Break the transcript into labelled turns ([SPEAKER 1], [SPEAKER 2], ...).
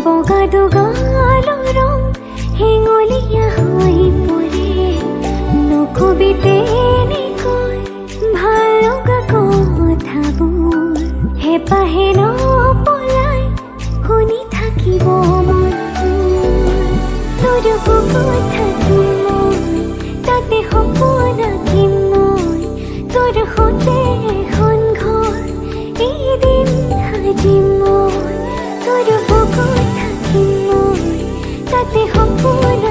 [SPEAKER 1] বগা দুগালৰ ৰং হেঙুলীয়া হৈ পৰে নকবি তেনেকৈ ভাল লগা কথাবোৰ হেঁপাহে নপলাই শুনি থাকিব মন তোৰ বুকুত থাকিম মই তাতে সপোন আঁকিম মই তোৰ সৈতে এখন ঘৰ এদিন সাজিম মই তোৰ বুকুত থাকিম মই তাতে সপোন